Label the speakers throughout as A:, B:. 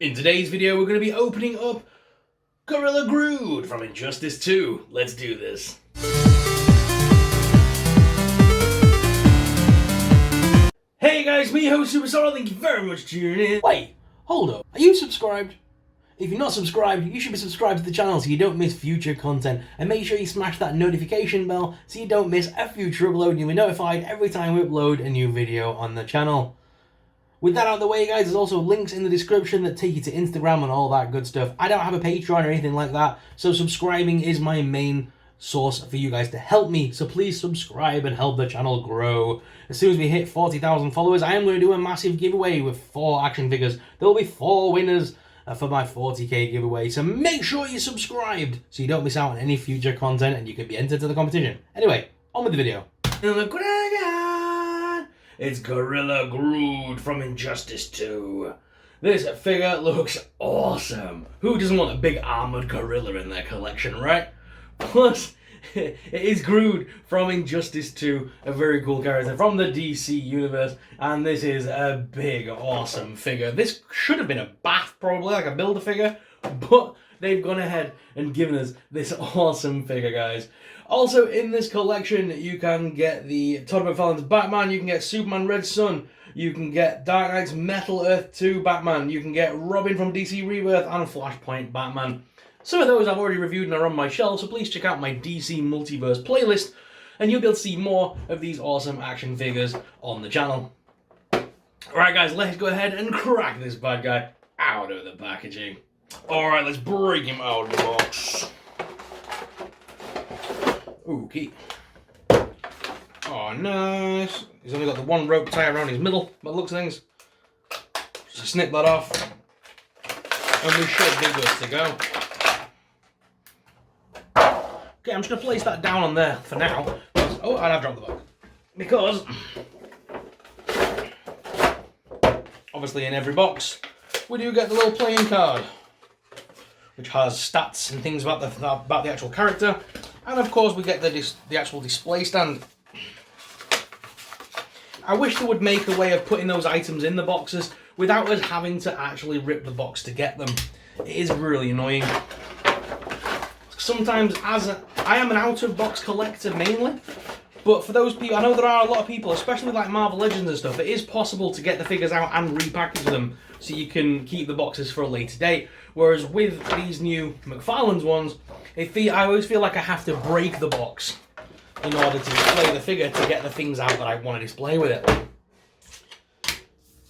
A: In today's video, we're going to be opening up Gorilla Grodd from Injustice 2. Let's do this. Hey guys, me host Superstar, thank you very much for tuning in. Wait, hold up, are you subscribed? If you're not subscribed, you should be subscribed to the channel so you don't miss future content. And make sure you smash that notification bell so you don't miss a future upload and you'll be notified every time we upload a new video on the channel. With that out of the way, guys, there's also links in the description that take you to Instagram and all that good stuff. I don't have a Patreon or anything like that, so subscribing is my main source for you guys to help me. So please subscribe and help the channel grow. As soon as we hit 40,000 followers, I am going to do a massive giveaway with 4 action figures. There will be 4 winners for my 40k giveaway. So make sure you're subscribed so you don't miss out on any future content and you can be entered to the competition. Anyway, on with the video. It's Gorilla Grodd from Injustice 2. This figure looks awesome. Who doesn't want a big armored gorilla in their collection, right? Plus, it is Grodd from Injustice 2, a very cool character from the DC universe, and this is a big, awesome figure. This should have been a bath, probably, like a Build-A-Figure, but they've gone ahead and given us this awesome figure, guys. Also, in this collection, you can get the Todd McFarlane's Batman, you can get Superman Red Sun, you can get Dark Knight's Metal Earth 2 Batman, you can get Robin from DC Rebirth, and Flashpoint Batman. Some of those I've already reviewed and are on my shelf, so please check out my DC Multiverse playlist, and you'll be able to see more of these awesome action figures on the channel. Alright guys, let's go ahead and crack this bad guy out of the packaging. Alright, let's break him out of the box. Okay. Oh, nice. He's only got the one rope tie around his middle, by the looks of things. Just snip that off, and we should be good to go. Okay, I'm just going to place that down on there for now. Oh, and I've dropped the box. Because, obviously in every box, we do get the little playing card, which has stats and things about the actual character. And of course we get the actual display stand. I wish they would make a way of putting those items in the boxes without us having to actually rip the box to get them. It is really annoying. Sometimes, I am an out-of-box collector mainly, but for those people, I know there are a lot of people, especially with like Marvel Legends and stuff, it is possible to get the figures out and repackage them so you can keep the boxes for a later date. Whereas with these new McFarlane's ones, I always feel like I have to break the box in order to display the figure to get the things out that I want to display with it.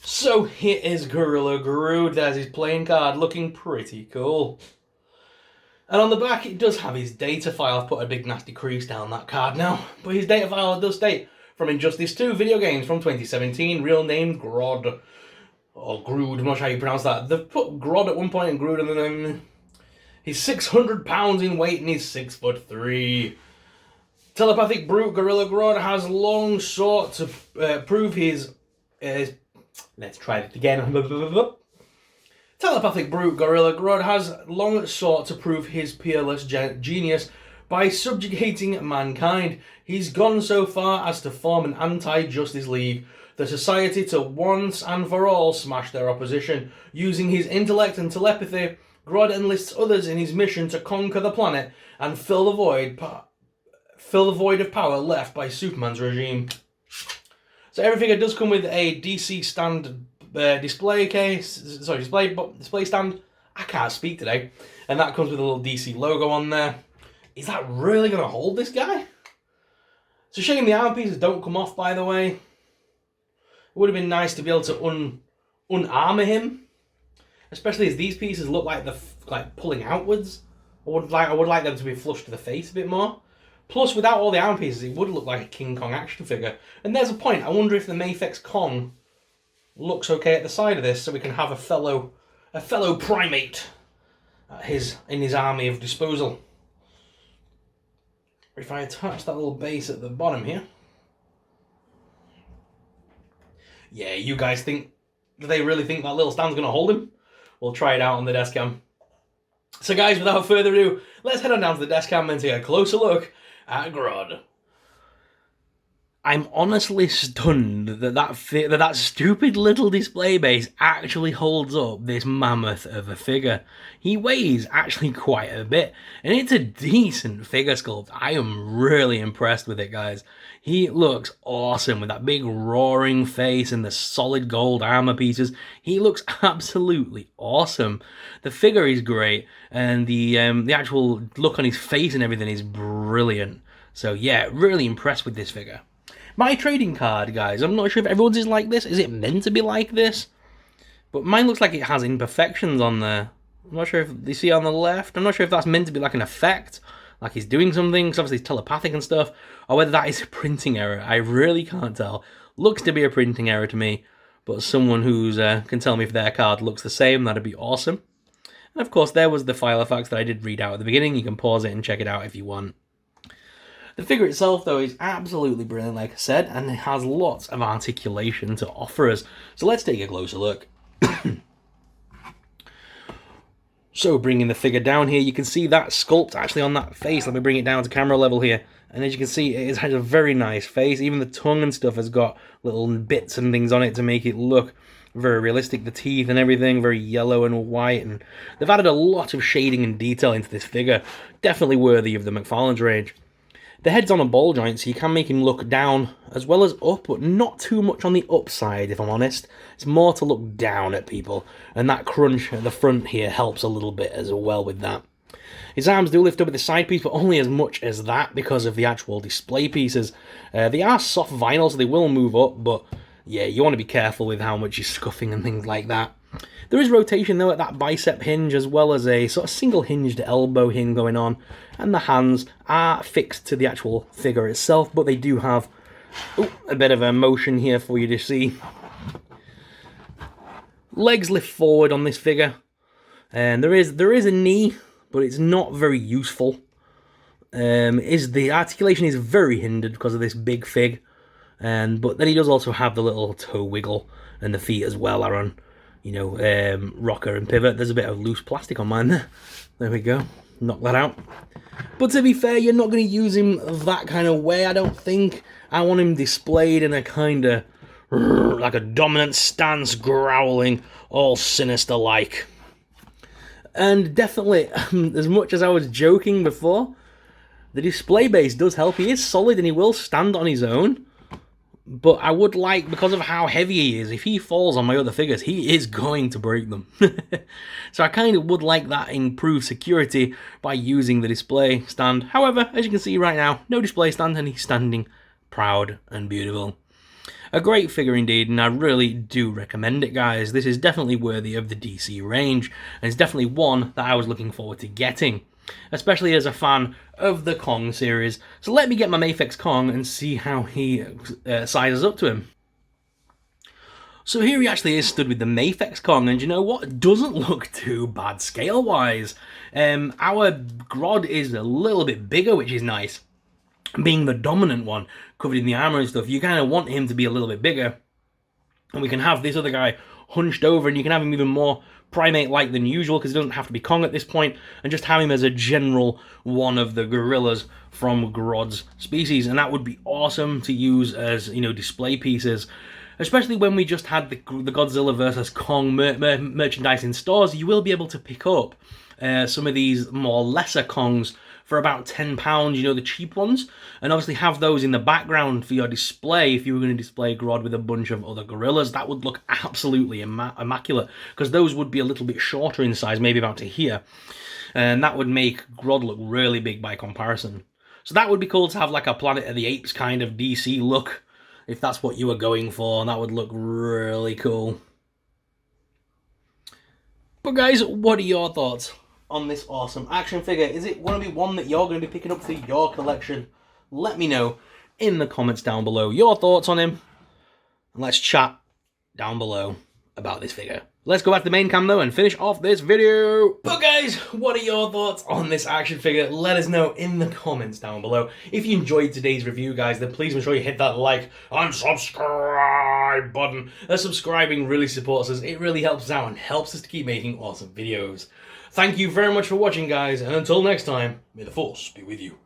A: So here is Gorilla Grodd. There's his playing card, looking pretty cool. And on the back, it does have his data file. I've put a big nasty crease down that card now. But his data file does state, from Injustice 2 video games from 2017, real name GRODD. Or Grodd, I'm not sure how you pronounce that. They've put GRODD at one point and Grodd, and then he's 600 pounds in weight and he's 6'3". Telepathic brute Gorilla Grodd has long sought to prove his... let's try it again. Telepathic brute Gorilla Grodd has long sought to prove his peerless genius by subjugating mankind. He's gone so far as to form an anti-Justice League, the society to once and for all smash their opposition. Using his intellect and telepathy, Grodd enlists others in his mission to conquer the planet and fill the void of power left by Superman's regime. So every figure does come with a DC stand display stand. I can't speak today. And that comes with a little DC logo on there. Is that really going to hold this guy? It's a shame the arm pieces don't come off, by the way. It would have been nice to be able to unarmor him, especially as these pieces look like they're pulling outwards. I would like them to be flush to the face a bit more. Plus, without all the arm pieces, it would look like a King Kong action figure. And there's a point. I wonder if the Mafex Kong looks okay at the side of this, so we can have a fellow primate in his army of disposal. If I attach that little base at the bottom here. Yeah, you guys think, do they really think that little stand's going to hold him? We'll try it out on the desk cam. So guys, without further ado, let's head on down to the desk cam and take a closer look at GRODD. I'm honestly stunned that that stupid little display base actually holds up this mammoth of a figure. He weighs actually quite a bit, and it's a decent figure sculpt. I am really impressed with it, guys. He looks awesome with that big roaring face and the solid gold armor pieces. He looks absolutely awesome. The figure is great, and the actual look on his face and everything is brilliant. So yeah, really impressed with this figure. My trading card, guys, I'm not sure if everyone's is like this. Is it meant to be like this? But mine looks like it has imperfections on there. I'm not sure if you see on the left. I'm not sure if that's meant to be like an effect, like he's doing something, because obviously it's telepathic and stuff, or whether that is a printing error. I really can't tell. Looks to be a printing error to me, but someone who's can tell me if their card looks the same, that'd be awesome. And of course, there was the file effects that I did read out at the beginning. You can pause it and check it out if you want. The figure itself, though, is absolutely brilliant, like I said, and it has lots of articulation to offer us. So let's take a closer look. So bringing the figure down here, you can see that sculpt actually on that face. Let me bring it down to camera level here. And as you can see, it has a very nice face. Even the tongue and stuff has got little bits and things on it to make it look very realistic. The teeth and everything, very yellow and white. And they've added a lot of shading and detail into this figure. Definitely worthy of the McFarlane's range. The head's on a ball joint, so you can make him look down as well as up, but not too much on the upside, if I'm honest. It's more to look down at people, and that crunch at the front here helps a little bit as well with that. His arms do lift up at the side piece, but only as much as that because of the actual display pieces. They are soft vinyl, so they will move up, but yeah, you want to be careful with how much you're scuffing and things like that. There is rotation, though, at that bicep hinge, as well as a sort of single-hinged elbow hinge going on, and the hands are fixed to the actual figure itself, but they do have a bit of a motion here for you to see. Legs lift forward on this figure, and there is a knee, but it's not very useful. The articulation is very hindered because of this big fig, but then he does also have the little toe wiggle, and the feet as well are on, rocker and pivot. There's a bit of loose plastic on mine there. There we go. Knock that out. But to be fair, you're not going to use him that kind of way, I don't think. I want him displayed in a kind of like a dominant stance, growling, all sinister-like. And definitely, as much as I was joking before, the display base does help. He is solid and he will stand on his own. But I would like, because of how heavy he is, if he falls on my other figures, he is going to break them. So I kind of would like that improved security by using the display stand. However, as you can see right now, no display stand, and he's standing proud and beautiful. A great figure indeed, and I really do recommend it, guys. This is definitely worthy of the DC range, and it's definitely one that I was looking forward to getting, especially as a fan of the Kong series. So let me get my Mafex Kong and see how he sizes up to him. So here he actually is stood with the Mafex Kong, and you know what? It doesn't look too bad scale-wise. Our GRODD is a little bit bigger, which is nice. Being the dominant one, covered in the armor and stuff, you kind of want him to be a little bit bigger. And we can have this other guy hunched over, and you can have him even more primate-like than usual, because he doesn't have to be Kong at this point, and just have him as a general one of the gorillas from GRODD's species, and that would be awesome to use as, display pieces, especially when we just had the Godzilla vs. Kong merchandise in stores. You will be able to pick up some of these more lesser Kongs for about £10, the cheap ones, and obviously have those in the background for your display. If you were going to display GRODD with a bunch of other gorillas, that would look absolutely immaculate, because those would be a little bit shorter in size, maybe about to here, and that would make GRODD look really big by comparison. So that would be cool to have like a Planet of the Apes kind of DC look, if that's what you were going for, and that would look really cool. But guys, what are your thoughts on this awesome action figure? Is it going to be one that you're going to be picking up for your collection? Let me know in the comments down below your thoughts on him, and let's chat down below about this figure. Let's go back to the main cam though and finish off this video. But guys, what are your thoughts on this action figure? Let us know in the comments down below. If you enjoyed today's review, guys, then please make sure you hit that like and subscribe button. Subscribing really supports us. It really helps us out and helps us to keep making awesome videos. Thank you very much for watching, guys, and until next time, may the Force be with you.